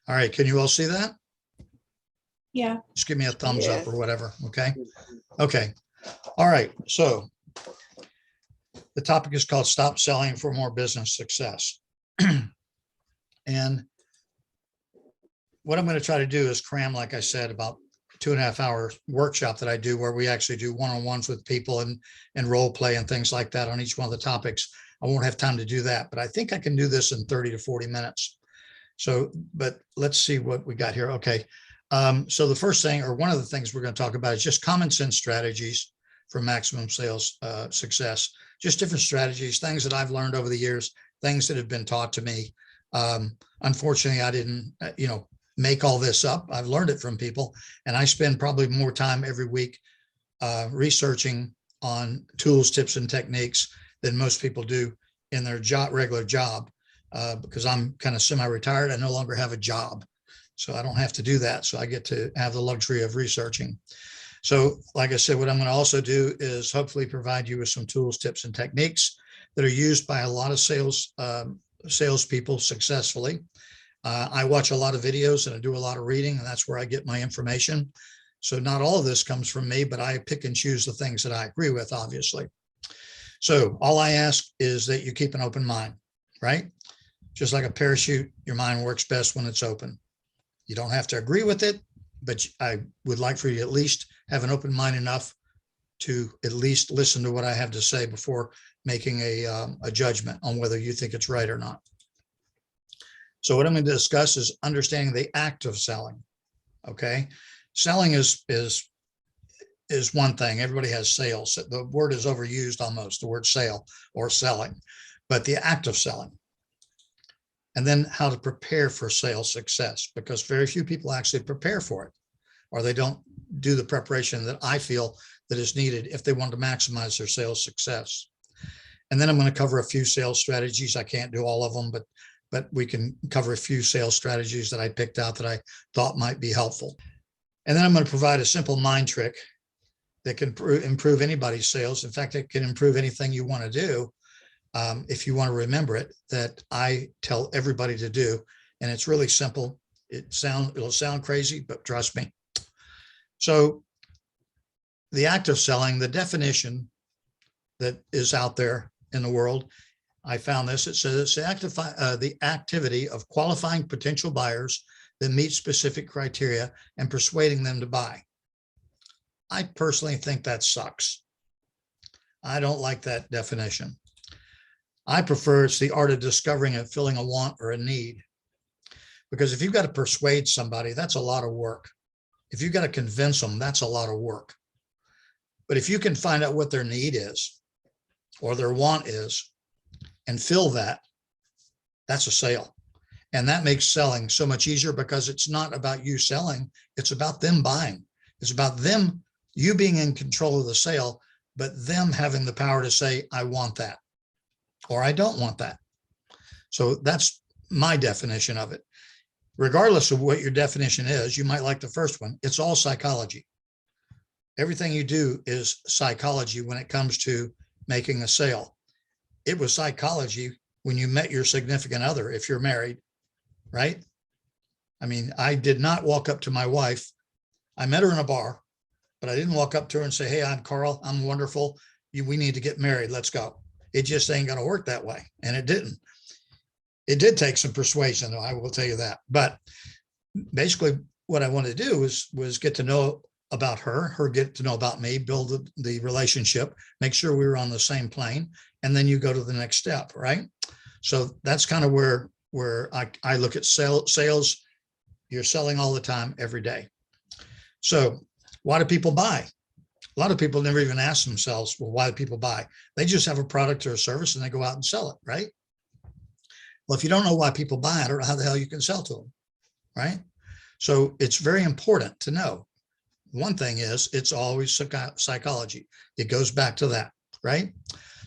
All right, can you all see that? Yeah. Just give me a thumbs up Yes. or whatever, okay? Okay, all right, so the topic is called Stop Selling for More Business Success. And what I'm going to try to do is cram, like I said, about 2.5 hour workshop that I do where we actually do one-on-ones with people and role play and things like that on each one of the topics. I won't have time to do that, but I think I can do this in 30 to 40 minutes. So, but let's see what we got here. Okay. So the first thing, or one of the things we're going to talk about is just common sense strategies for maximum sales success. Just different strategies, things that I've learned over the years, things that have been taught to me. Unfortunately, I didn't, make all this up. I've learned it from people, and I spend probably more time every week researching on tools, tips, and techniques than most people do in their regular job, because I'm kind of semi-retired. I no longer have a job, so I don't have to do that. So I get to have the luxury of researching. So like I said, what I'm going to also do is hopefully provide you with some tools, tips, and techniques that are used by a lot of salespeople successfully. I watch a lot of videos and I do a lot of reading, and that's where I get my information. So not all of this comes from me, but I pick and choose the things that I agree with, obviously. So all I ask is that you keep an open mind, right? Just like a parachute, your mind works best when it's open. You don't have to agree with it, but I would like for you to at least have an open mind enough to at least listen to what I have to say before making a judgment on whether you think it's right or not. So what I'm going to discuss is understanding the act of selling. Okay. Selling is one thing. Everybody has sales. The word is overused almost, the word sale or selling, but the act of selling. And then how to prepare for sales success, because very few people actually prepare for it, or they don't do the preparation that I feel that is needed if they want to maximize their sales success. And then I'm going to cover a few sales strategies. I can't do all of them, but we can cover a few sales strategies that I picked out that I thought might be helpful. And then I'm going to provide a simple mind trick that can improve anybody's sales. In fact, it can improve anything you want to do, if you want to remember it, that I tell everybody to do. And it's really simple. It'll sound crazy, but trust me. So the act of selling, the definition that is out there in the world, I found this. It says it's the activity of qualifying potential buyers that meet specific criteria and persuading them to buy. I personally think that sucks. I don't like that definition. I prefer it's the art of discovering and filling a want or a need. Because if you've got to persuade somebody, that's a lot of work. If you've got to convince them, that's a lot of work. But if you can find out what their need is or their want is, and fill that, that's a sale. And that makes selling so much easier, because it's not about you selling, it's about them buying. It's about you being in control of the sale, but them having the power to say, I want that, or I don't want that. So that's my definition of it. Regardless of what your definition is, you might like the first one. It's all psychology. Everything you do is psychology when it comes to making a sale. It was psychology when you met your significant other, if you're married, right? I mean, I did not walk up to my wife. I met her in a bar, but I didn't walk up to her and say, hey, I'm Carl. I'm wonderful. We need to get married. Let's go. It just ain't going to work that way. And it didn't. It did take some persuasion, though, I will tell you that. But basically what I wanted to do was get to know about her get to know about me, build the relationship, make sure we were on the same plane, and then you go to the next step, right? So that's kind of where I look at sales. You're selling all the time, every day. So why do people buy? A lot of people never even ask themselves, well, why do people buy? They just have a product or a service and they go out and sell it, right? Well, if you don't know why people buy, I don't know how the hell you can sell to them, right? So it's very important to know. One thing is, it's always psychology. It goes back to that, right?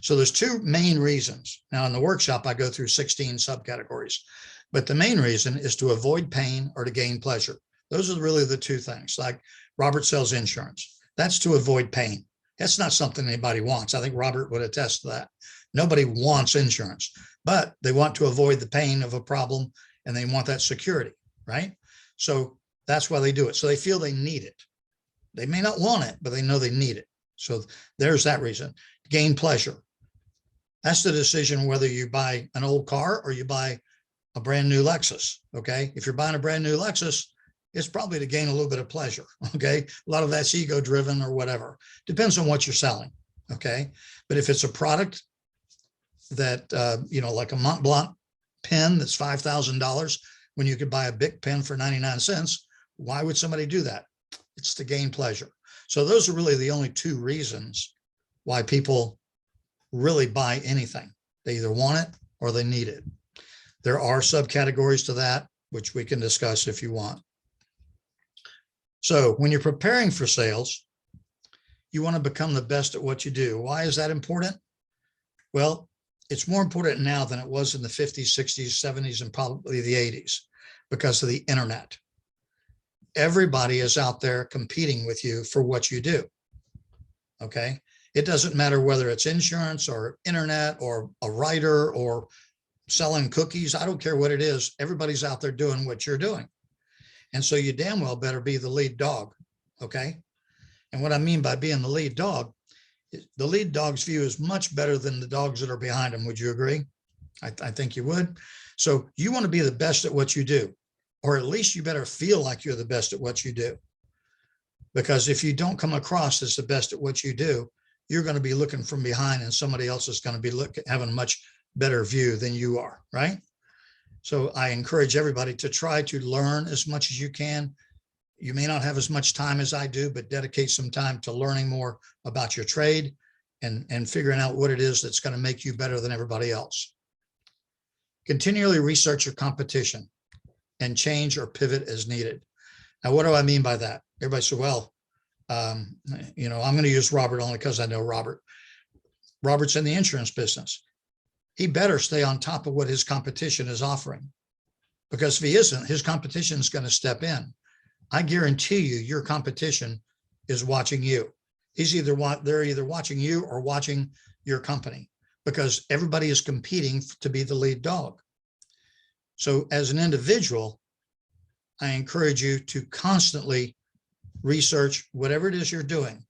So there's two main reasons. Now in the workshop, I go through 16 subcategories, but the main reason is to avoid pain or to gain pleasure. Those are really the two things. Like Robert sells insurance. That's to avoid pain. That's not something anybody wants. I think Robert would attest to that. Nobody wants insurance, but they want to avoid the pain of a problem and they want that security. right? So that's why they do it. So they feel they need it. They may not want it, but they know they need it. So there's that reason. Gain pleasure. That's the decision whether you buy an old car or you buy a brand new Lexus. Okay. If you're buying a brand new Lexus, it's probably to gain a little bit of pleasure. Okay. A lot of that's ego driven or whatever. Depends on what you're selling. Okay. But if it's a product that, like a Mont Blanc pen that's $5,000 when you could buy a Bic pen for 99 cents, why would somebody do that? It's to gain pleasure. So those are really the only two reasons why people really buy anything. They either want it or they need it. There are subcategories to that, which we can discuss if you want. So when you're preparing for sales, you want to become the best at what you do. Why is that important? Well, it's more important now than it was in the 50s, 60s, 70s, and probably the 80s because of the internet. Everybody is out there competing with you for what you do. Okay. It doesn't matter whether it's insurance or internet or a writer or selling cookies. I don't care what it is. Everybody's out there doing what you're doing. And so you damn well better be the lead dog. Okay. And what I mean by being the lead dog, the lead dog's view is much better than the dogs that are behind him. Would you agree? I think you would. So you want to be the best at what you do, or at least you better feel like you're the best at what you do. Because if you don't come across as the best at what you do, you're going to be looking from behind and somebody else is going to be having a much better view than you are, right? So I encourage everybody to try to learn as much as you can. You may not have as much time as I do, but dedicate some time to learning more about your trade and figuring out what it is that's going to make you better than everybody else. Continually research your competition and change or pivot as needed. Now, what do I mean by that? Everybody said, well, I'm going to use Robert only because I know Robert. Robert's in the insurance business. He better stay on top of what his competition is offering, because if he isn't, his competition is going to step in. I guarantee you, your competition is watching you. They're either watching you or watching your company, because everybody is competing to be the lead dog. So as an individual, I encourage you to constantly research whatever it is you're doing.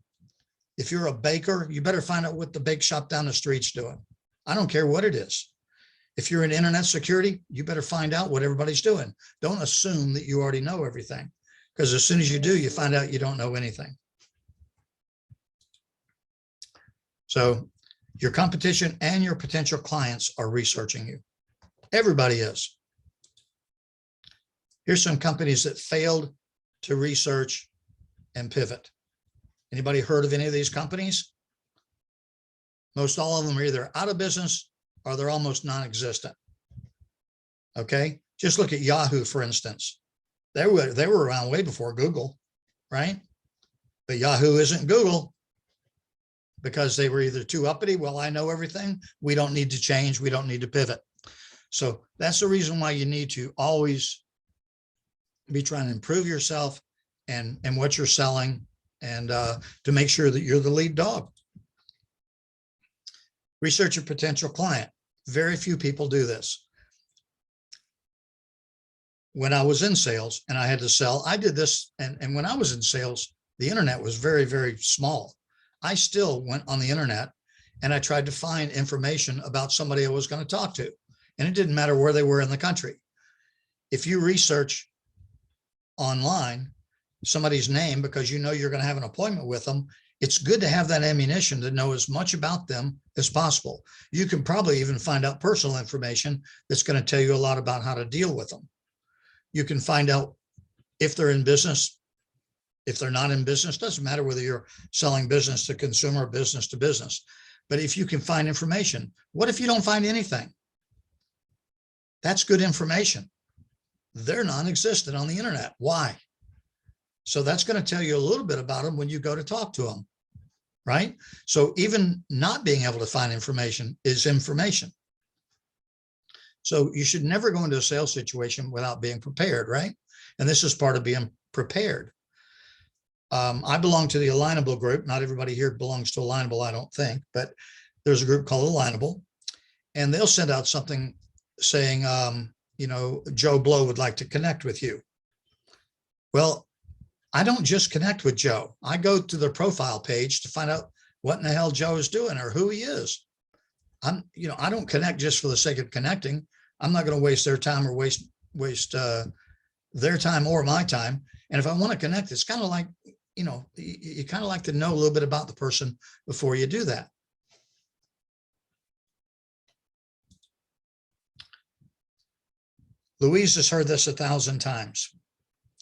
If you're a baker, you better find out what the bake shop down the street's doing. I don't care what it is. If you're in internet security, you better find out what everybody's doing. Don't assume that you already know everything, because as soon as you do, you find out you don't know anything. So your competition and your potential clients are researching you. Everybody is. Here's some companies that failed to research and pivot. Anybody heard of any of these companies? Most all of them are either out of business or they're almost non-existent. Okay, just look at Yahoo, for instance. They were around way before Google, right? But Yahoo isn't Google because they were either too uppity. Well, I know everything. We don't need to change. We don't need to pivot. So that's the reason why you need to always be trying to improve yourself and what you're selling, and to make sure that you're the lead dog. Research your potential client. Very few people do this. When I was in sales and I had to sell, I did this. And when I was in sales, the internet was very, very small. I still went on the internet and I tried to find information about somebody I was going to talk to. And it didn't matter where they were in the country. If you research online somebody's name because you know you're going to have an appointment with them, it's good to have that ammunition to know as much about them as possible. You can probably even find out personal information that's going to tell you a lot about how to deal with them. You can find out if they're in business, if they're not in business. Doesn't matter whether you're selling business to consumer or business to business. But if you can find information, what if you don't find anything? That's good information. They're non-existent on the internet. Why? So that's going to tell you a little bit about them when you go to talk to them, right? So even not being able to find information is information. So you should never go into a sales situation without being prepared, right? And this is part of being prepared. I belong to the Alignable group. Not everybody here belongs to Alignable, I don't think, but there's a group called Alignable, and they'll send out something saying, Joe Blow would like to connect with you. Well, I don't just connect with Joe. I go to their profile page to find out what in the hell Joe is doing or who he is. I don't connect just for the sake of connecting. I'm not going to waste their time or waste their time or my time. And if I want to connect, it's kind of like, you kind of like to know a little bit about the person before you do that. Louise has heard this 1,000 times.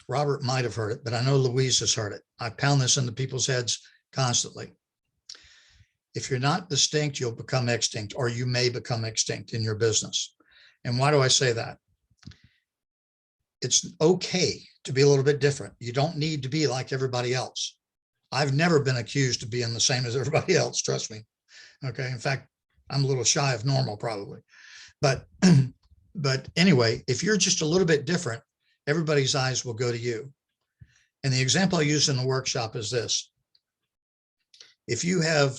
Robert might have heard it, but I know Louise has heard it. I pound this into people's heads constantly. If you're not distinct, you'll become extinct, or you may become extinct in your business. And why do I say that? It's okay to be a little bit different. You don't need to be like everybody else. I've never been accused of being the same as everybody else, trust me. Okay. In fact, I'm a little shy of normal probably. But anyway, if you're just a little bit different, everybody's eyes will go to you. And the example I use in the workshop is this. If you have,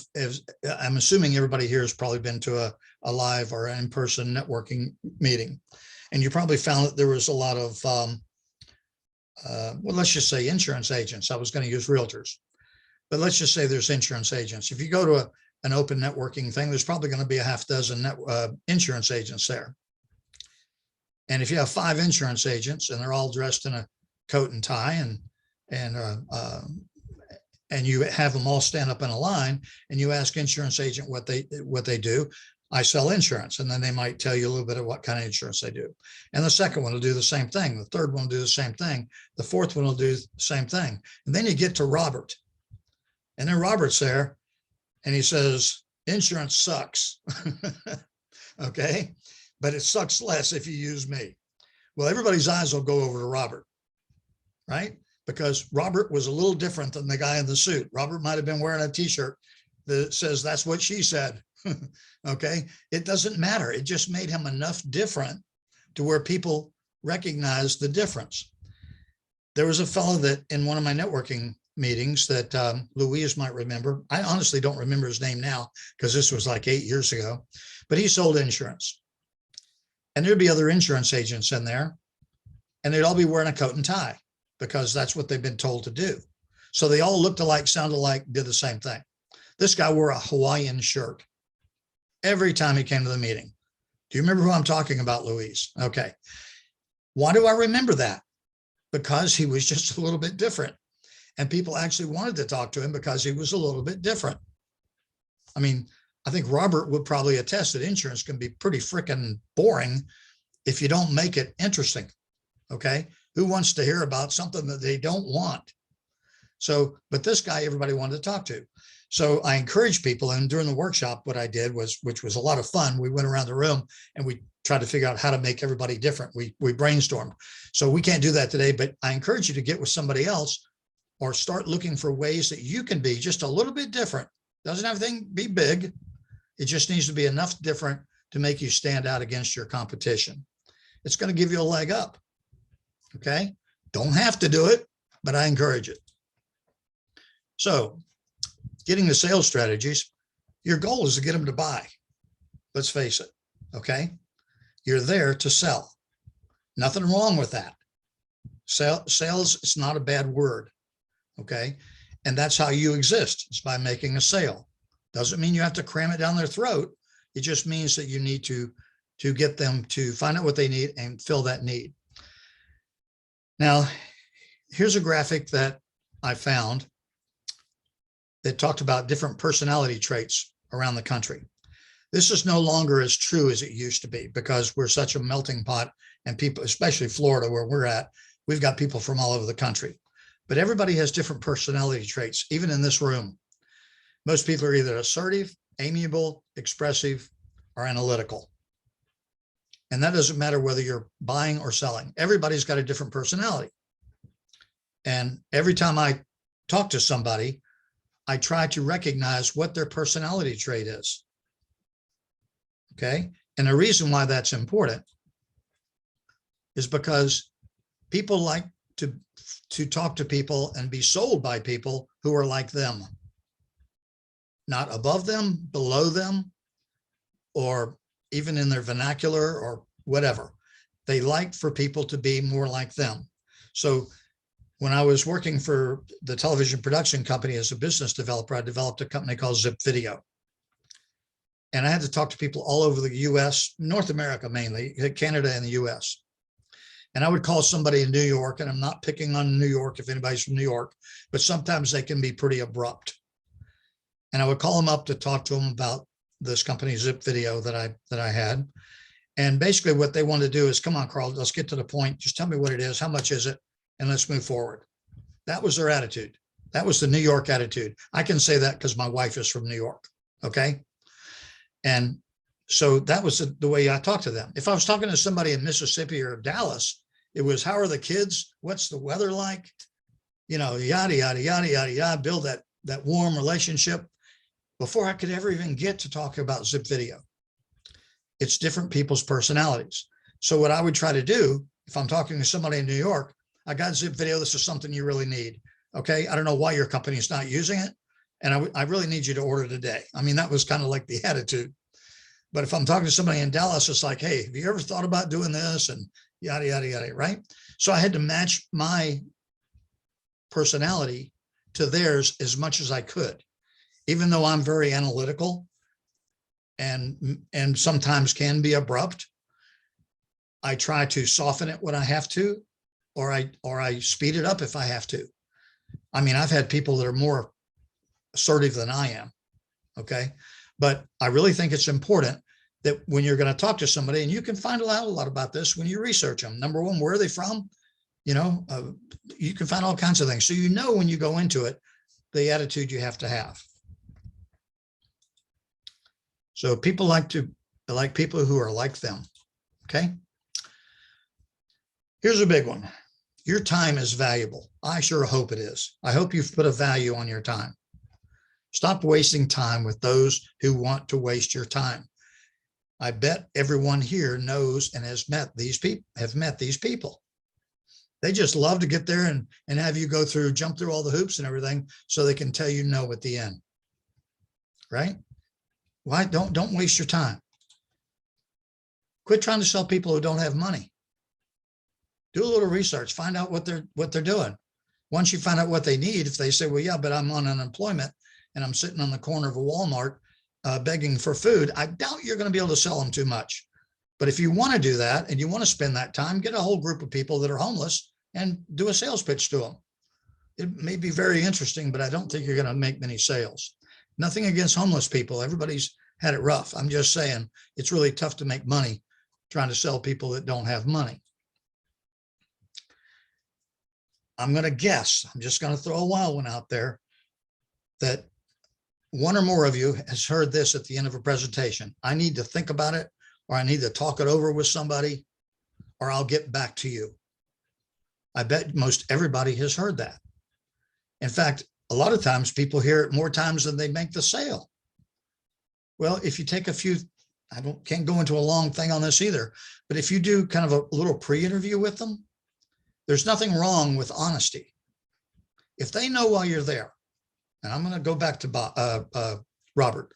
I'm assuming everybody here has probably been to a live or in-person networking meeting, and you probably found that there was a lot of, well, let's just say insurance agents. I was going to use realtors, but let's just say there's insurance agents. If you go to an open networking thing, there's probably going to be a half dozen insurance agents there. And if you have 5 insurance agents and they're all dressed in a coat and tie and you have them all stand up in a line and you ask insurance agent what they do, I sell insurance. And then they might tell you a little bit of what kind of insurance they do. And the second one will do the same thing. The third one will do the same thing. The fourth one will do the same thing. And then you get to Robert. And then Robert's there and he says, insurance sucks. Okay. But it sucks less if you use me. Well, everybody's eyes will go over to Robert, right? Because Robert was a little different than the guy in the suit. Robert might have been wearing a t-shirt that says, that's what she said. Okay. It doesn't matter. It just made him enough different to where people recognize the difference. There was a fellow that in one of my networking meetings that Louise might remember. I honestly don't remember his name now because this was like 8 years ago, but he sold insurance. And there'd be other insurance agents in there and they'd all be wearing a coat and tie because that's what they've been told to do. So they all looked alike, sounded alike, did the same thing. This guy wore a Hawaiian shirt every time he came to the meeting. Do you remember who I'm talking about, Louise? Okay. Why do I remember that? Because he was just a little bit different. And people actually wanted to talk to him because he was a little bit different. I mean, I think Robert would probably attest that insurance can be pretty freaking boring if you don't make it interesting. Okay. Who wants to hear about something that they don't want? So, but this guy, everybody wanted to talk to. So I encourage people, and during the workshop, what I did was, which was a lot of fun, we went around the room and we tried to figure out how to make everybody different. We brainstormed. So we can't do that today, but I encourage you to get with somebody else or start looking for ways that you can be just a little bit different. Doesn't everything be big? It just needs to be enough different to make you stand out against your competition. It's going to give you a leg up. Okay. Don't have to do it, but I encourage it. So getting the sales strategies, your goal is to get them to buy. Let's face it. Okay. You're there to sell. Nothing wrong with that. Sales is not a bad word. Okay. And that's how you exist. It's by making a sale. Doesn't mean you have to cram it down their throat. It just means that you need to get them to find out what they need and fill that need. Now, here's a graphic that I found that talked about different personality traits around the country. This is no longer as true as it used to be because we're such a melting pot, and people, especially Florida where we're at, we've got people from all over the country. But everybody has different personality traits, even in this room. Most people are either assertive, amiable, expressive, or analytical. And that doesn't matter whether you're buying or selling. Everybody's got a different personality. And every time I talk to somebody, I try to recognize what their personality trait is. Okay. And the reason why that's important is because people like to talk to people and be sold by people who are like them. Not above them, below them, or even in their vernacular or whatever. They like for people to be more like them. So when I was working for the television production company as a business developer, I developed a company called Zip Video. And I had to talk to people all over the US, North America mainly, Canada and the US. And I would call somebody in New York, and I'm not picking on New York if anybody's from New York, but sometimes they can be pretty abrupt. And I would call them up to talk to them about this company Zip Video that I had. And basically what they want to do is, come on, Carl, let's get to the point. Just tell me what it is. How much is it? And let's move forward. That was their attitude. That was the New York attitude. I can say that because my wife is from New York. Okay. And so that was the way I talked to them. If I was talking to somebody in Mississippi or Dallas, it was, how are the kids? What's the weather like? You know, yada, yada, yada, yada, yada, build that warm relationship before I could ever even get to talk about Zip Video. It's different people's personalities. So what I would try to do, if I'm talking to somebody in New York, I got Zip Video. This is something you really need. Okay. I don't know why your company is not using it. And I really need you to order today. I mean, that was kind of like the attitude. But if I'm talking to somebody in Dallas, it's like, hey, have you ever thought about doing this? And yada, yada, yada, right? So I had to match my personality to theirs as much as I could, even though I'm very analytical and sometimes can be abrupt. I try to soften it when I have to, or I speed it up if I have to. I mean, I've had people that are more assertive than I am. Okay. But I really think it's important that when you're going to talk to somebody, and you can find out a lot about this when you research them. Number one, where are they from? You know, you can find all kinds of things. So, you know, when you go into it, the attitude you have to have. So people like people who are like them. Okay. Here's a big one. Your time is valuable. I sure hope it is. I hope you've put a value on your time. Stop wasting time with those who want to waste your time. I bet everyone here knows and has met these people. They just love to get there and have you jump through all the hoops and everything so they can tell you no at the end. Right? Why don't waste your time. Quit trying to sell people who don't have money. Do a little research, find out what they're doing. Once you find out what they need, if they say, well, yeah, but I'm on unemployment and I'm sitting on the corner of a Walmart begging for food, I doubt you're going to be able to sell them too much. But if you want to do that and you want to spend that time, get a whole group of people that are homeless and do a sales pitch to them. It may be very interesting, but I don't think you're going to make many sales. Nothing against homeless people. Everybody's had it rough. I'm just saying it's really tough to make money trying to sell people that don't have money. I'm going to guess, I'm just going to throw a wild one out there, that one or more of you has heard this at the end of a presentation. I need to think about it, or I need to talk it over with somebody, or I'll get back to you. I bet most everybody has heard that. In fact, a lot of times people hear it more times than they make the sale. Well, if you take a few, can't go into a long thing on this either, but if you do kind of a little pre-interview with them, there's nothing wrong with honesty. If they know while you're there, and I'm going to go back to Robert,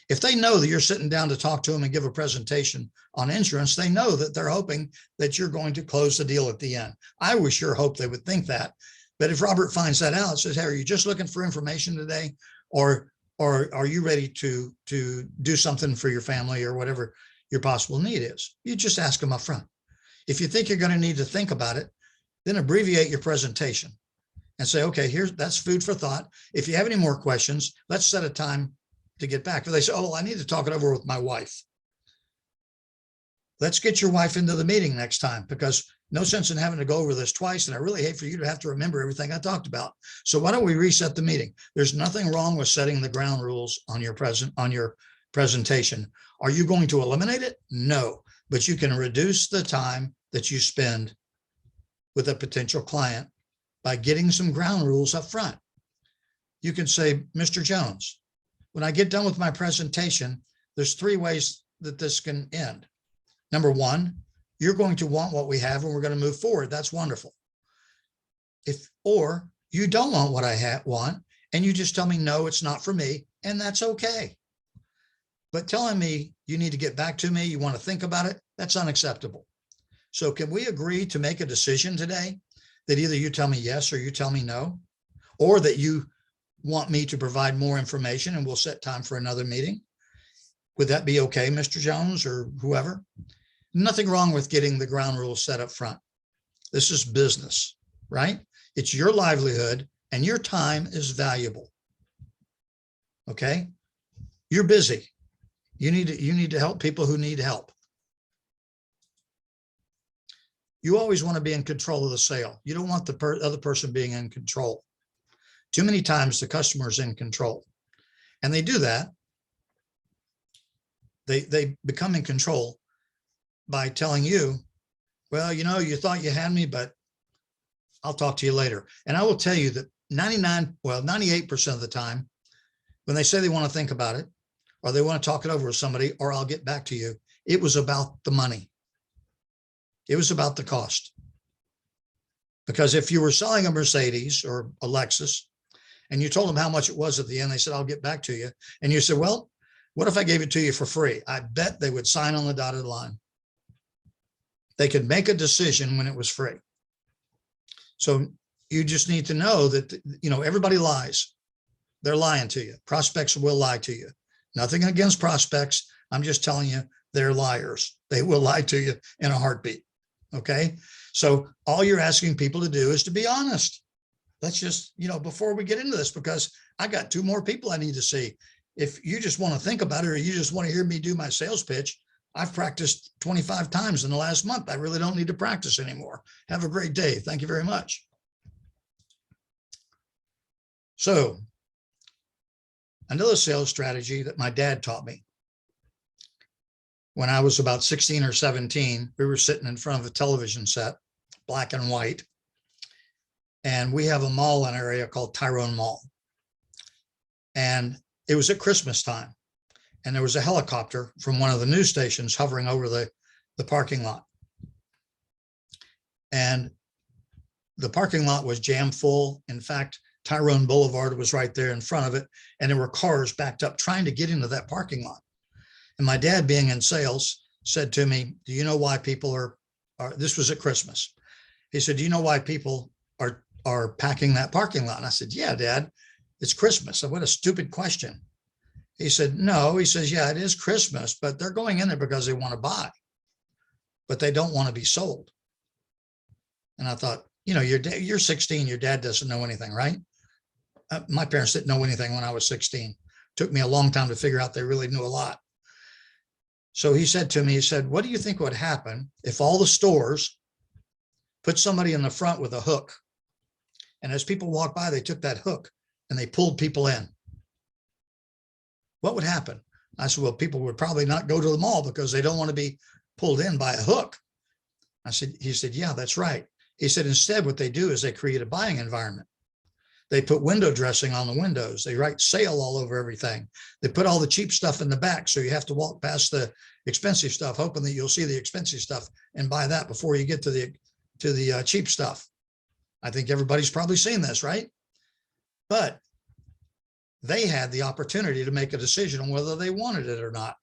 if they know that you're sitting down to talk to them and give a presentation on insurance, they know that they're hoping that you're going to close the deal at the end. I would sure hope they would think that. But if Robert finds that out, says, hey, are you just looking for information today? Or are you ready to do something for your family or whatever your possible need is? You just ask them up front. If you think you're going to need to think about it, then abbreviate your presentation and say, okay, that's food for thought. If you have any more questions, let's set a time to get back. If they say, oh, I need to talk it over with my wife. Let's get your wife into the meeting next time, because no sense in having to go over this twice. And I really hate for you to have to remember everything I talked about. So why don't we reset the meeting? There's nothing wrong with setting the ground rules on your presentation. Are you going to eliminate it? No, but you can reduce the time that you spend with a potential client by getting some ground rules up front. You can say, Mr. Jones, when I get done with my presentation, there's 3 ways that this can end. Number 1, you're going to want what we have and we're going to move forward. That's wonderful. Or you don't want what I want and you just tell me, no, it's not for me. And that's okay. But telling me you need to get back to me, you want to think about it, that's unacceptable. So can we agree to make a decision today that either you tell me yes or you tell me no, or that you want me to provide more information and we'll set time for another meeting? Would that be okay, Mr. Jones or whoever? Nothing wrong with getting the ground rules set up front. This is business, right? It's your livelihood and your time is valuable. Okay? You're busy. You need to help people who need help. You always want to be in control of the sale. You don't want the other person being in control. Too many times the customer's in control. And they do that. They become in control by telling you, well, you thought you had me, but I'll talk to you later. And I will tell you that 98% of the time, when they say they want to think about it, or they want to talk it over with somebody, or I'll get back to you, it was about the money. It was about the cost. Because if you were selling a Mercedes or a Lexus and you told them how much it was at the end, they said, I'll get back to you. And you said, well, what if I gave it to you for free? I bet they would sign on the dotted line. They could make a decision when it was free. So you just need to know that, everybody lies. They're lying to you. Prospects will lie to you. Nothing against prospects. I'm just telling you, they're liars. They will lie to you in a heartbeat. Okay. So all you're asking people to do is to be honest. Let's just, before we get into this, because I got 2 more people I need to see. If you just want to think about it, or you just want to hear me do my sales pitch, I've practiced 25 times in the last month. I really don't need to practice anymore. Have a great day. Thank you very much. So another sales strategy that my dad taught me. When I was about 16 or 17, we were sitting in front of a television set, black and white. And we have a mall in our area called Tyrone Mall. And it was at Christmas time. And there was a helicopter from one of the news stations hovering over the parking lot. And the parking lot was jam full. In fact, Tyrone Boulevard was right there in front of it. And there were cars backed up trying to get into that parking lot. And my dad, being in sales, said to me, do you know why people are this was at Christmas. He said, do you know why people are packing that parking lot? And I said, yeah, Dad, it's Christmas. What a stupid question. He said, no. He says, yeah, it is Christmas, but they're going in there because they want to buy, but they don't want to be sold. And I thought, you're 16, your dad doesn't know anything, right? My parents didn't know anything when I was 16. Took me a long time to figure out they really knew a lot. So he said to me, he said, what do you think would happen if all the stores put somebody in the front with a hook? And as people walk by, they took that hook and they pulled people in. What would happen? I said, well, people would probably not go to the mall because they don't want to be pulled in by a hook. He said, yeah, that's right. He said, instead, what they do is they create a buying environment. They put window dressing on the windows. They write sale all over everything. They put all the cheap stuff in the back. So you have to walk past the expensive stuff, hoping that you'll see the expensive stuff and buy that before you get to the cheap stuff. I think everybody's probably seen this, right? But they had the opportunity to make a decision on whether they wanted it or not.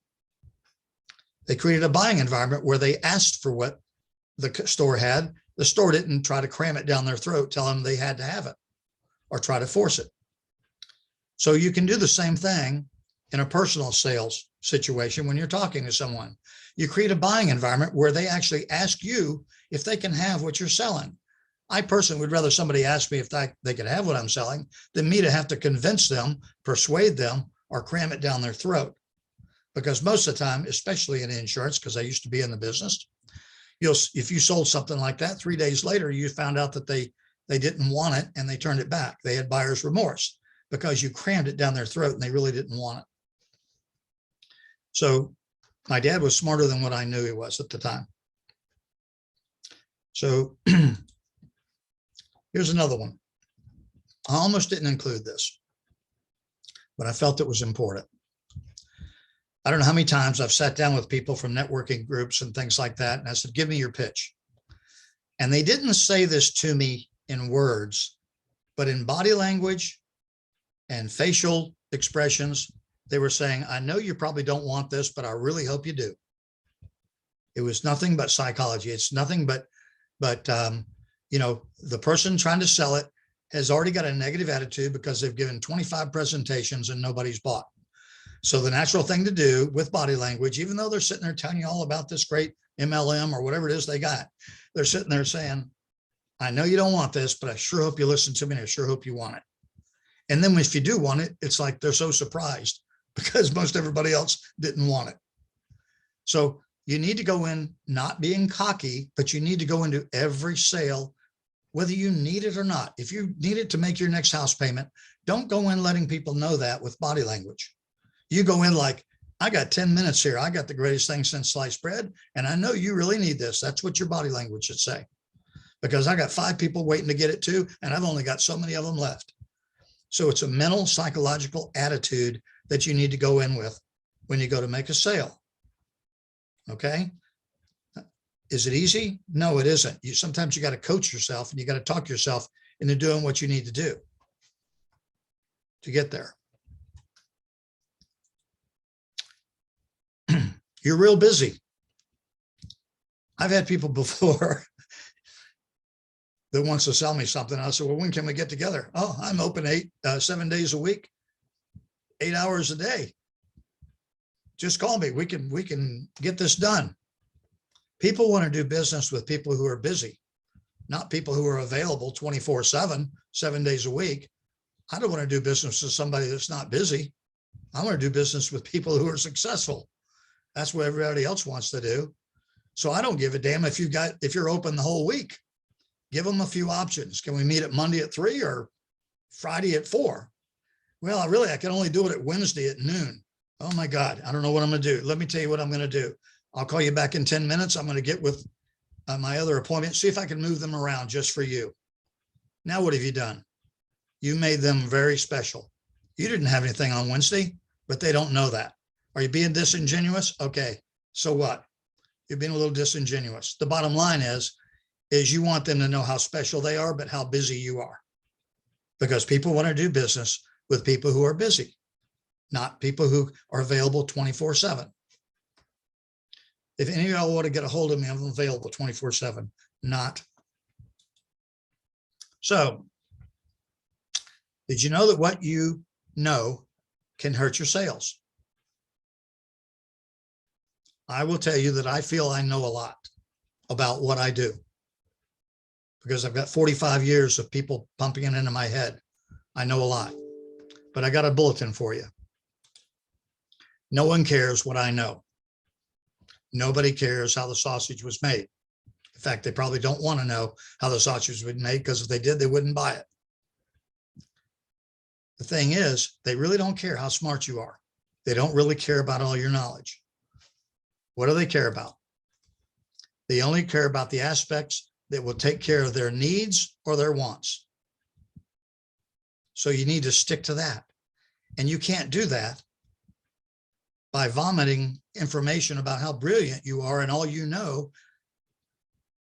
They created a buying environment where they asked for what the store had. The store didn't try to cram it down their throat, tell them they had to have it, or try to force it. So you can do the same thing in a personal sales situation when you're talking to someone. You create a buying environment where they actually ask you if they can have what you're selling. I personally would rather somebody ask me if they could have what I'm selling than me to have to convince them, persuade them, or cram it down their throat. Because most of the time, especially in insurance, because I used to be in the business, if you sold something like that, 3 days later, you found out that they didn't want it and they turned it back. They had buyer's remorse because you crammed it down their throat and they really didn't want it. So my dad was smarter than what I knew he was at the time. So here's another one. I almost didn't include this, but I felt it was important. I don't know how many times I've sat down with people from networking groups and things like that. And I said, give me your pitch. And they didn't say this to me in words, but in body language and facial expressions, they were saying, I know you probably don't want this, but I really hope you do. It was nothing but psychology. It's nothing but, you know, the person trying to sell it has already got a negative attitude because they've given 25 presentations and nobody's bought. So the natural thing to do with body language, even though they're sitting there telling you all about this great MLM or whatever it is they got, they're sitting there saying, I know you don't want this, but I sure hope you listen to me, and I sure hope you want it. And then if you do want it, it's like they're so surprised because most everybody else didn't want it. So you need to go in not being cocky, but you need to go into every sale, whether you need it or not. If you need it to make your next house payment, don't go in letting people know that with body language. You go in like, I got 10 minutes here. I got the greatest thing since sliced bread. And I know you really need this. That's what your body language should say. Because I got 5 people waiting to get it too. And I've only got so many of them left. So it's a mental, psychological attitude that you need to go in with when you go to make a sale. Okay. Is it easy? No, it isn't. Sometimes you got to coach yourself and you got to talk yourself into doing what you need to do to get there. You're real busy. I've had people before that wants to sell me something. I said, well, when can we get together? Oh, I'm open 7 days a week, 8 hours a day. Just call me. We can get this done. People want to do business with people who are busy, not people who are available 24/7, 7 days a week. I don't want to do business with somebody that's not busy. I want to do business with people who are successful. That's what everybody else wants to do. So I don't give a damn if you're open the whole week. Give them a few options. Can we meet at Monday at 3 or Friday at 4? Well, I can only do it at Wednesday at noon. Oh my God, I don't know what I'm going to do. Let me tell you what I'm going to do. I'll call you back in 10 minutes. I'm going to get with my other appointment, see if I can move them around just for you. Now, what have you done? You made them very special. You didn't have anything on Wednesday, but they don't know that. Are you being disingenuous? Okay, so what? You're being a little disingenuous. The bottom line is you want them to know how special they are, but how busy you are. Because people want to do business with people who are busy, not people who are available 24/7. If any of y'all want to get a hold of me, I'm available 24/7, not. So, did you know that what you know can hurt your sales? I will tell you that I feel I know a lot about what I do because I've got 45 years of people pumping it into my head. I know a lot, but I got a bulletin for you. No one cares what I know. Nobody cares how the sausage was made. In fact, they probably don't want to know how the sausage was made because if they did, they wouldn't buy it. The thing is, they really don't care how smart you are. They don't really care about all your knowledge. What do they care about? They only care about the aspects that will take care of their needs or their wants. So you need to stick to that. And you can't do that by vomiting information about how brilliant you are and all you know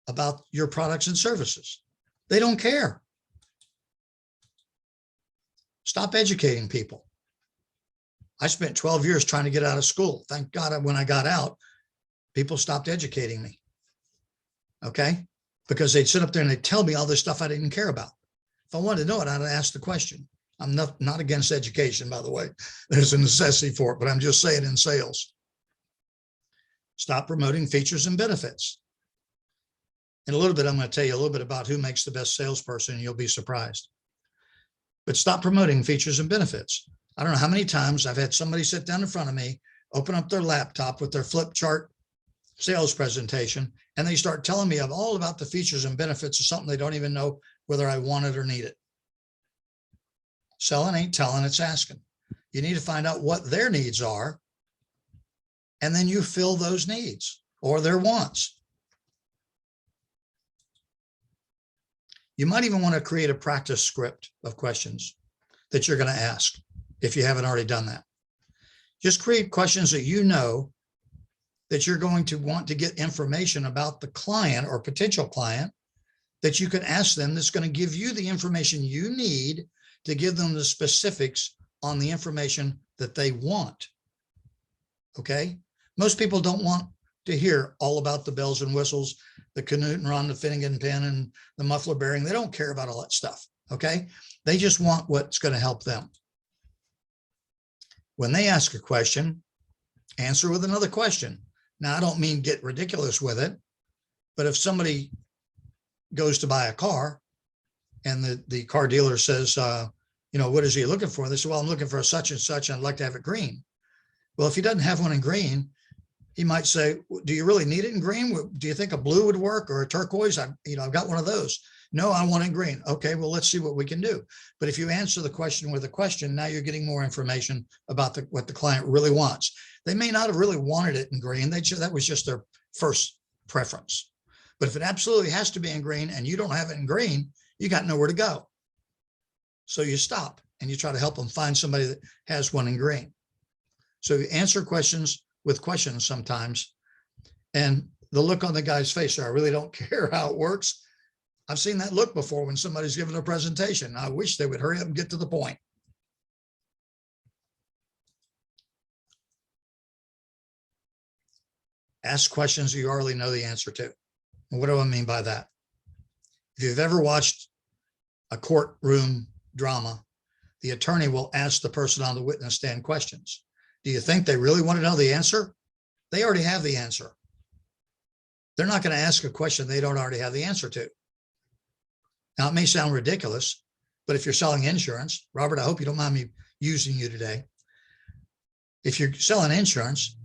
about your products and services. They don't care. Stop educating people. I spent 12 years trying to get out of school. Thank God when I got out, people stopped educating me. Okay? Because they'd sit up there and they'd tell me all this stuff I didn't care about. If I wanted to know it, I'd ask the question. I'm not against education, by the way. There's a necessity for it, but I'm just saying in sales. Stop promoting features and benefits. In a little bit, I'm going to tell you a little bit about who makes the best salesperson, and you'll be surprised. But stop promoting features and benefits. I don't know how many times I've had somebody sit down in front of me, open up their laptop with their flip chart sales presentation, and they start telling me all about the features and benefits of something they don't even know whether I want it or need it. Selling ain't telling, it's asking. You need to find out what their needs are, and then you fill those needs or their wants. You might even want to create a practice script of questions that you're going to ask if you haven't already done that. Just create questions that you know that you're going to want to get information about the client or potential client that you can ask them that's going to give you the information you need to give them the specifics on the information that they want. Okay? Most people don't want to hear all about the bells and whistles, the Canute and Ron, the Finnegan pin and the muffler bearing. They don't care about all that stuff. Okay. They just want what's going to help them. When they ask a question, answer with another question. Now, I don't mean get ridiculous with it, but if somebody goes to buy a car and the car dealer says, what is he looking for? They say, well, I'm looking for a such and such, and I'd like to have it green. Well, if he doesn't have one in green, he might say, do you really need it in green? Do you think a blue would work, or a turquoise? I've got one of those. No, I want it in green. Okay, well, let's see what we can do. But if you answer the question with a question, now you're getting more information about what the client really wants. They may not have really wanted it in green. That was just their first preference. But if it absolutely has to be in green and you don't have it in green, you got nowhere to go. So you stop and you try to help them find somebody that has one in green. So you answer questions with questions sometimes, and the look on the guy's face, I really don't care how it works. I've seen that look before when somebody's giving a presentation. I wish they would hurry up and get to the point. Ask questions you already know the answer to. And what do I mean by that? If you've ever watched a courtroom drama, the attorney will ask the person on the witness stand questions. Do you think they really want to know the answer? They already have the answer. They're not going to ask a question they don't already have the answer to. Now, it may sound ridiculous, but if you're selling insurance, Robert, I hope you don't mind me using you today. If you're selling insurance,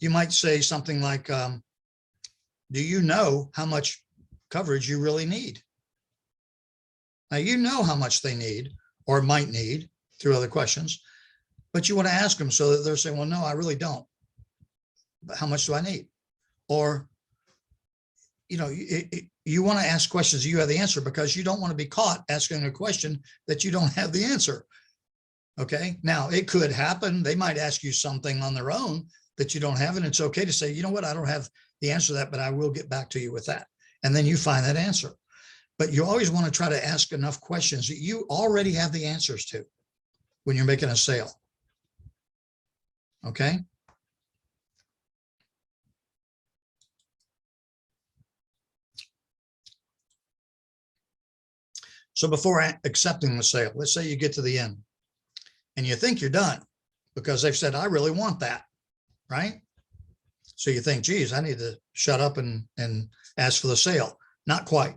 you might say something like, do you know how much coverage you really need? Now, you know how much they need or might need through other questions, but you want to ask them so that they're saying, well, no, I really don't. But how much do I need? Or, you want to ask questions you have the answer, because you don't want to be caught asking a question that you don't have the answer. Okay. Now, it could happen. They might ask you something on their own that you don't have, and it's okay to say, you know what, I don't have the answer to that, but I will get back to you with that. And then you find that answer. But you always want to try to ask enough questions that you already have the answers to when you're making a sale. Okay. So before accepting the sale, let's say you get to the end and you think you're done because they've said, I really want that, right? So you think, geez, I need to shut up and ask for the sale. Not quite.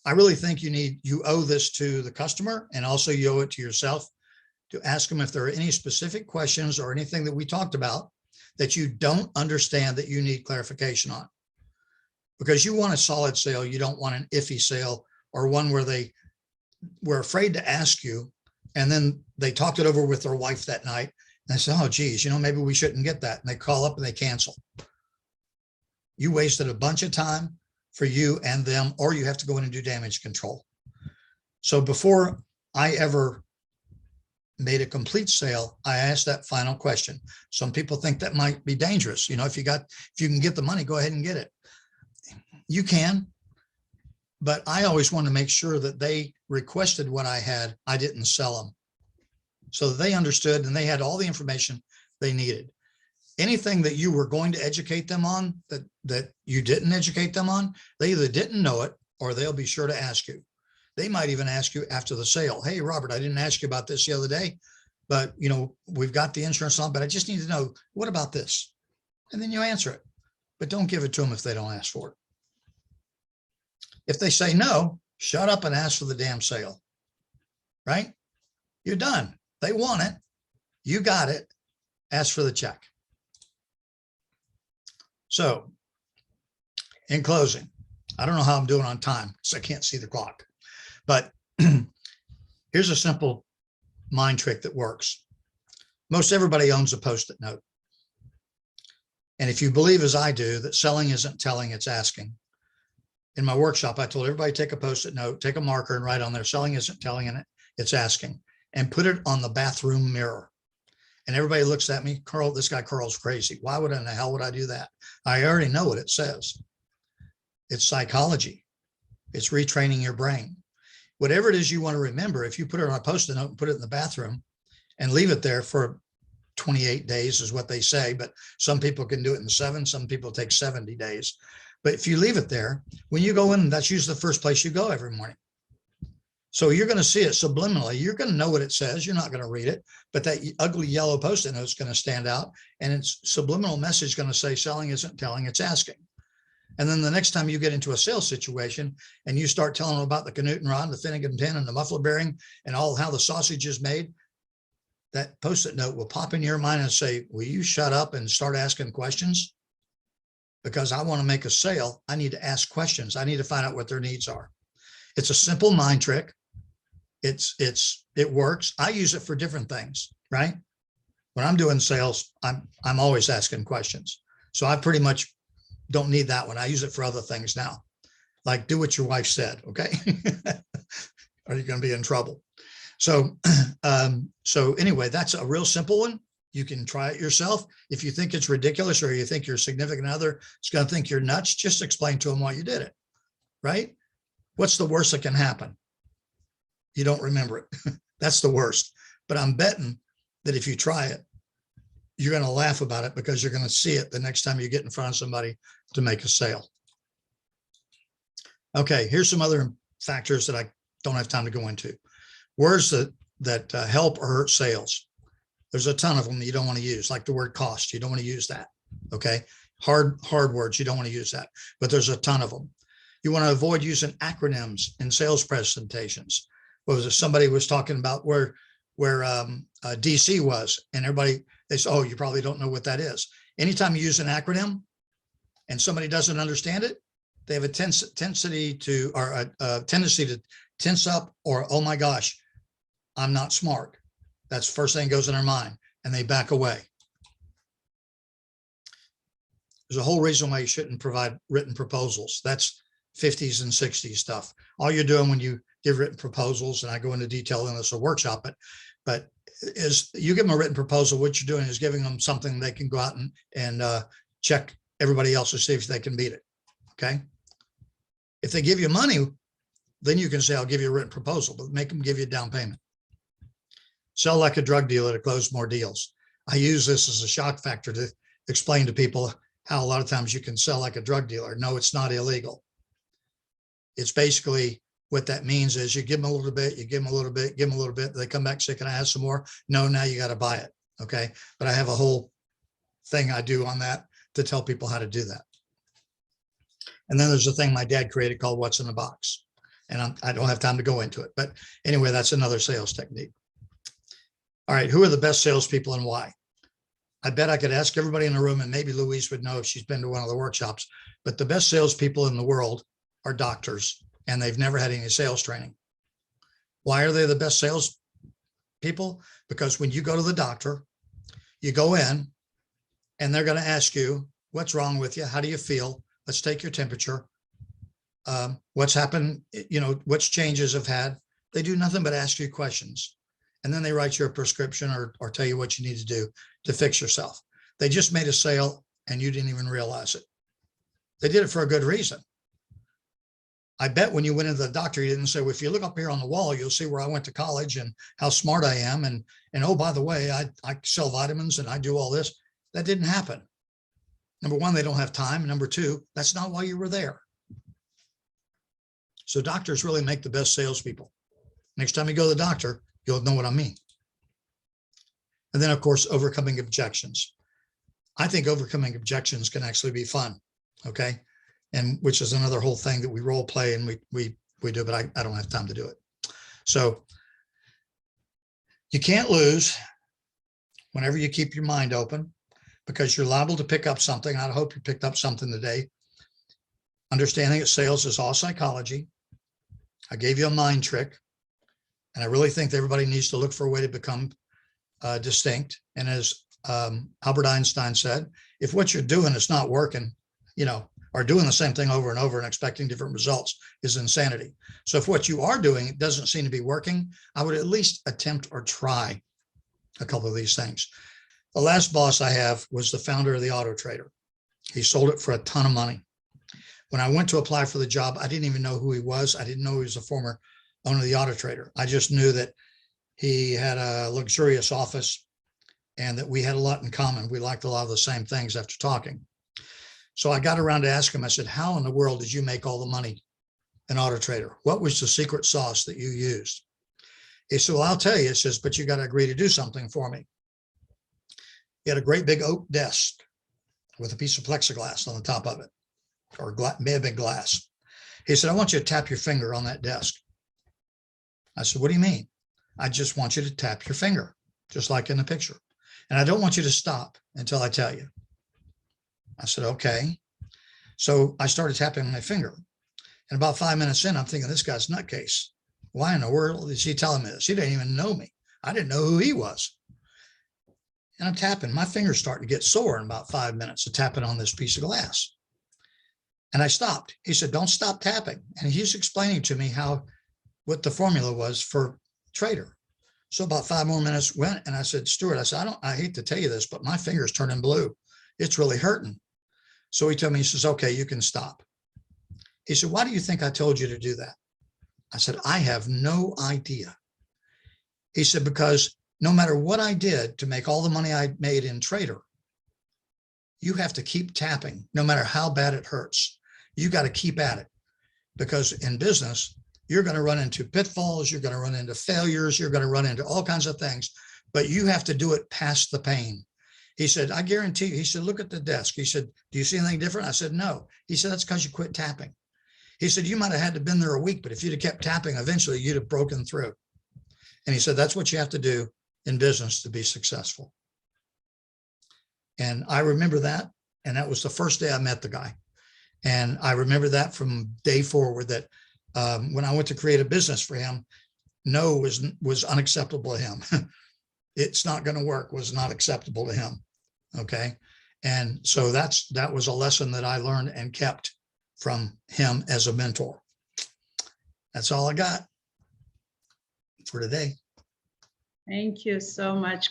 I really think you owe this to the customer, and also you owe it to yourself to ask them if there are any specific questions or anything that we talked about that you don't understand that you need clarification on. Because you want a solid sale. You don't want an iffy sale, or one where they were afraid to ask you, and then they talked it over with their wife that night and they said, oh, geez, maybe we shouldn't get that. And they call up and they cancel. You wasted a bunch of time for you and them, or you have to go in and do damage control. So before I ever made a complete sale, I asked that final question. Some people think that might be dangerous. If you can get the money, go ahead and get it. You can, but I always want to make sure that they requested what I had. I didn't sell them. So that they understood and they had all the information they needed. Anything that you were going to educate them on that you didn't educate them on, they either didn't know it or they'll be sure to ask you. They might even ask you after the sale. Hey, Robert, I didn't ask you about this the other day, but we've got the insurance on, but I just need to know, what about this? And then you answer it, but don't give it to them if they don't ask for it. If they say no, shut up and ask for the damn sale, right? You're done. They want it. You got it. Ask for the check. So in closing, I don't know how I'm doing on time because I can't see the clock, but here's a simple mind trick that works. Most everybody owns a Post-it note. And if you believe, as I do, that selling isn't telling, it's asking. In my workshop, I told everybody, take a Post-it note, take a marker and write on there, selling isn't telling, and it's asking, and put it on the bathroom mirror. And everybody looks at me, Carl, this guy Carl's crazy. Why in the hell would I do that? I already know what it says. It's psychology. It's retraining your brain. Whatever it is you want to remember, if you put it on a Post-it note and put it in the bathroom and leave it there for 28 days is what they say, but some people can do it in 7, some people take 70 days. But if you leave it there, when you go in, that's usually the first place you go every morning. So you're going to see it subliminally. You're going to know what it says. You're not going to read it, but that ugly yellow Post-it note is going to stand out, and its subliminal message is going to say selling isn't telling, it's asking. And then the next time you get into a sales situation and you start telling them about the Canute and rod, the Finnegan pin, and the muffler bearing, and all how the sausage is made, that Post-it note will pop in your mind and say, will you shut up and start asking questions? Because I want to make a sale. I need to ask questions. I need to find out what their needs are. It's a simple mind trick. It works. I use it for different things, right? When I'm doing sales, I'm always asking questions. So I pretty much don't need that one. I use it for other things now. Like, do what your wife said, okay? Or you're going to be in trouble. So, so anyway, that's a real simple one. You can try it yourself. If you think it's ridiculous, or you think your significant other is going to think you're nuts, just explain to them why you did it, right? What's the worst that can happen? You don't remember it. That's the worst. But I'm betting that if you try it, you're going to laugh about it, because you're going to see it the next time you get in front of somebody to make a sale. Okay, here's some other factors that I don't have time to go into. Words that help or hurt sales. There's a ton of them that you don't want to use, like the word cost. You don't want to use that. Okay, hard words. You don't want to use that, but there's a ton of them. You want to avoid using acronyms in sales presentations. What was it? Somebody was talking about where DC was, and everybody, they say, oh, you probably don't know what that is. Anytime you use an acronym and somebody doesn't understand it, they have a tendency to tense up, or, oh my gosh, I'm not smart. That's the first thing that goes in their mind, and they back away. There's a whole reason why you shouldn't provide written proposals. That's 50s and 60s stuff. All you're doing when you give written proposals, and I go into detail in this a workshop, but is you give them a written proposal, what you're doing is giving them something they can go out and check everybody else to see if they can beat it. Okay. If they give you money, then you can say, I'll give you a written proposal, but make them give you a down payment. Sell like a drug dealer to close more deals. I use this as a shock factor to explain to people how a lot of times you can sell like a drug dealer. No, it's not illegal. It's basically, what that means is you give them a little bit, you give them a little bit, give them a little bit. They come back, say, can I have some more? No, now you got to buy it. Okay. But I have a whole thing I do on that to tell people how to do that. And then there's a thing my dad created called What's in the Box. And I don't have time to go into it. But anyway, that's another sales technique. All right. Who are the best salespeople and why? I bet I could ask everybody in the room, and maybe Louise would know if she's been to one of the workshops, but the best salespeople in the world are doctors, and they've never had any sales training. Why are they the best sales people? Because when you go to the doctor, you go in and they're going to ask you, what's wrong with you? How do you feel? Let's take your temperature. What's happened? You know, which changes have had? They do nothing but ask you questions. And then they write you a prescription or tell you what you need to do to fix yourself. They just made a sale and you didn't even realize it. They did it for a good reason. I bet when you went into the doctor, you didn't say, well, if you look up here on the wall, you'll see where I went to college and how smart I am. And oh, by the way, I sell vitamins and I do all this. That didn't happen. Number one, they don't have time. Number two, that's not why you were there. So doctors really make the best salespeople. Next time you go to the doctor, you'll know what I mean. And then, of course, overcoming objections. I think overcoming objections can actually be fun. Okay. And which is another whole thing that we role play and we do, but I don't have time to do it. So you can't lose whenever you keep your mind open, because you're liable to pick up something. I hope you picked up something today. Understanding that sales is all psychology. I gave you a mind trick, and I really think that everybody needs to look for a way to become distinct. And as Albert Einstein said, if what you're doing is not working, you know, or doing the same thing over and over and expecting different results is insanity. So if what you are doing doesn't seem to be working, I would at least attempt or try a couple of these things. The last boss I have was the founder of the Auto Trader. He sold it for a ton of money. When I went to apply for the job, I didn't even know who he was. I didn't know he was a former owner of the Auto Trader. I just knew that he had a luxurious office and that we had a lot in common. We liked a lot of the same things after talking. So I got around to ask him, I said, how in the world did you make all the money in Auto Trader? What was the secret sauce that you used? He said, well, I'll tell you. It says, but you got to agree to do something for me. He had a great big oak desk with a piece of plexiglass on the top of it, or may have been glass. He said, I want you to tap your finger on that desk. I said, what do you mean? I just want you to tap your finger, just like in the picture. And I don't want you to stop until I tell you. I said, okay. So I started tapping my finger. And about 5 minutes in, I'm thinking, this guy's nutcase. Why in the world is he telling me this? He didn't even know me. I didn't know who he was. And I'm tapping. My finger's starting to get sore in about 5 minutes of tapping on this piece of glass. And I stopped. He said, don't stop tapping. And he's explaining to me what the formula was for Trader. So about 5 more minutes went, and I said, Stuart, I said, I hate to tell you this, but my finger's turning blue. It's really hurting. So he told me, he says, okay, you can stop. He said, why do you think I told you to do that? I said, I have no idea. He said, because no matter what I did to make all the money I made in Trader, you have to keep tapping, no matter how bad it hurts. You got to keep at it, because in business, you're going to run into pitfalls. You're going to run into failures. You're going to run into all kinds of things, but you have to do it past the pain. He said, I guarantee you. He said, look at the desk. He said, do you see anything different? I said, no. He said, that's because you quit tapping. He said, you might have had to been there a week, but if you'd have kept tapping, eventually you'd have broken through. And he said, that's what you have to do in business to be successful. And I remember that. And that was the first day I met the guy. And I remember that from day forward, that when I went to create a business for him, no was unacceptable to him. It's not going to work was not acceptable to him. Okay. And so that was a lesson that I learned and kept from him as a mentor. That's all I got for today. Thank you so much,